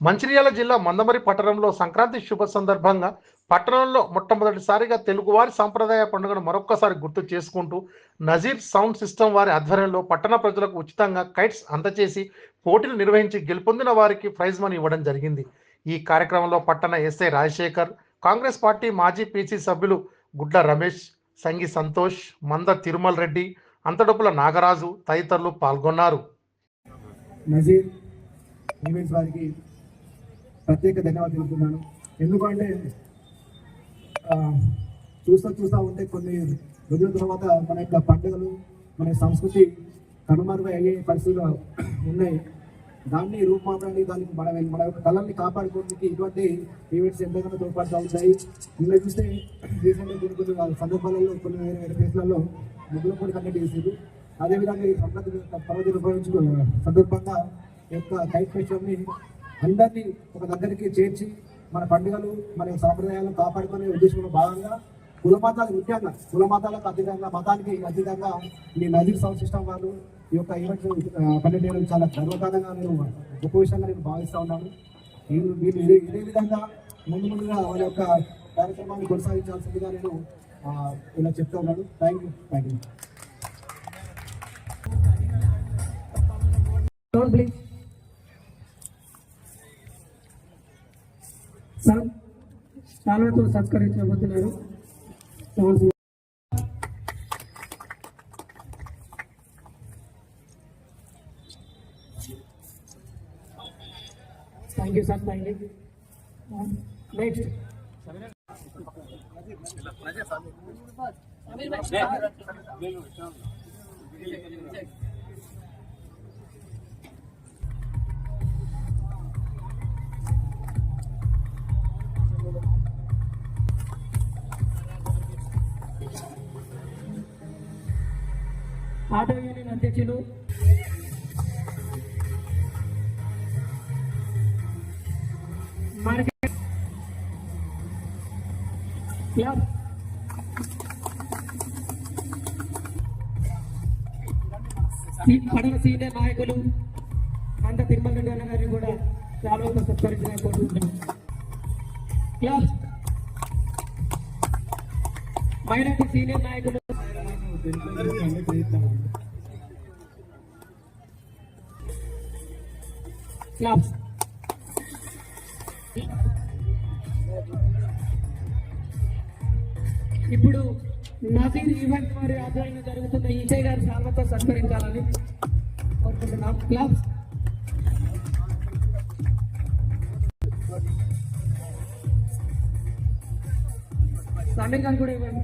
మంచిర్యాల జిల్లా మందమరి పట్టణంలో సంక్రాంతి శుభ సందర్భంగా పట్టణంలో మొట్టమొదటిసారిగా తెలుగువారి సాంప్రదాయ పండుగను మరొక్కసారి గుర్తు చేసుకుంటూ నజీర్ సౌండ్ సిస్టమ్ వారి ఆధ్వర్యంలో పట్టణ ప్రజలకు ఉచితంగా కైట్స్ అందచేసి పోటీలు నిర్వహించి గెలుపొందిన వారికి ప్రైజ్ మనీ ఇవ్వడం జరిగింది. ఈ కార్యక్రమంలో పట్టణ ఎస్ఐ రాజశేఖర్, కాంగ్రెస్ పార్టీ మాజీ పీసీ సభ్యులు గుడ్ల రమేష్, సంగి సంతోష్, మంద తిరుమల్ రెడ్డి, అంతడపుల నాగరాజు తదితరులు పాల్గొన్నారు. నజీర్ ఈవెంట్స్ వారికి ప్రత్యేక ధన్యవాదాలు తెలుపుతున్నాను. ఎందుకంటే చూస్తూ ఉంటే కొన్ని రోజుల తర్వాత మన యొక్క పండుగలు, మన సంస్కృతి కనుమరుగై అయ్యే పరిస్థితులు ఉన్నాయి. దాన్ని రూపుమాపడానికి, దానికి మన యొక్క కళల్ని కాపాడుకోవడానికి ఇటువంటి ఈవెంట్స్ ఎంతగానో తోడ్పడుతూ ఉంటాయి. నిన్న చూస్తే రీసెంట్గా కొన్ని సందర్భాలలో కొన్ని వేరే ప్లేస్లలో ముగ్గుల పోటీ కండక్ట్ చేసేది. అదేవిధంగా ఈ సంక్రాంతి పర్వదిన ఉపయోగించుకున్న సందర్భంగా యొక్క కైట్ ఫెస్టివల్ని అందరినీ ఒక దగ్గరికి చేర్చి మన పండుగలు, మన సాంప్రదాయాలను కాపాడుకునే ఉద్దేశంలో భాగంగా కులమతాలు, ముఖ్యంగా కులమతాలకు అతీతంగా, మతానికి అతీతంగా ఈ నజీర్ సౌండ్ సిస్టమ్ వాళ్ళు ఈ యొక్క ఈవెంట్స్ కండక్ట్ చేయడం చాలా గర్వకారంగా నేను గొప్ప విషయంగా నేను భావిస్తూ ఉన్నాను. వీళ్ళు ఇదే విధంగా ముందుగా వాళ్ళ యొక్క కార్యక్రమాన్ని కొనసాగించాల్సిందిగా నేను ఇలా చెప్తా ఉన్నాను. Thank you. ప్లీజ్ సార్ చాలాతో సత్కరించబోతున్నారు. Thank you sir. Thank you. Next auto union అధ్యక్షులు మార్కెట్ క్లబ్ పట్టణ సీనియర్ నాయకులు మంద తిరుమల రెడ్డి అన్న గారిని కూడా చాలా సత్కరించిన కోరుకుంటున్నాం. క్లబ్ మైనార్టీ సీనియర్ నాయకులు క్లబ్ ఇప్పుడు నజీర్ ఈవెంట్ వారి ఆధ్వర్యంలో జరుగుతున్న ఈజే గారి సాల్వతో సత్కరించాలని కోరుకుంటున్నాం. క్లబ్ సమీర్ గారు కూడా ఇవ్వండి.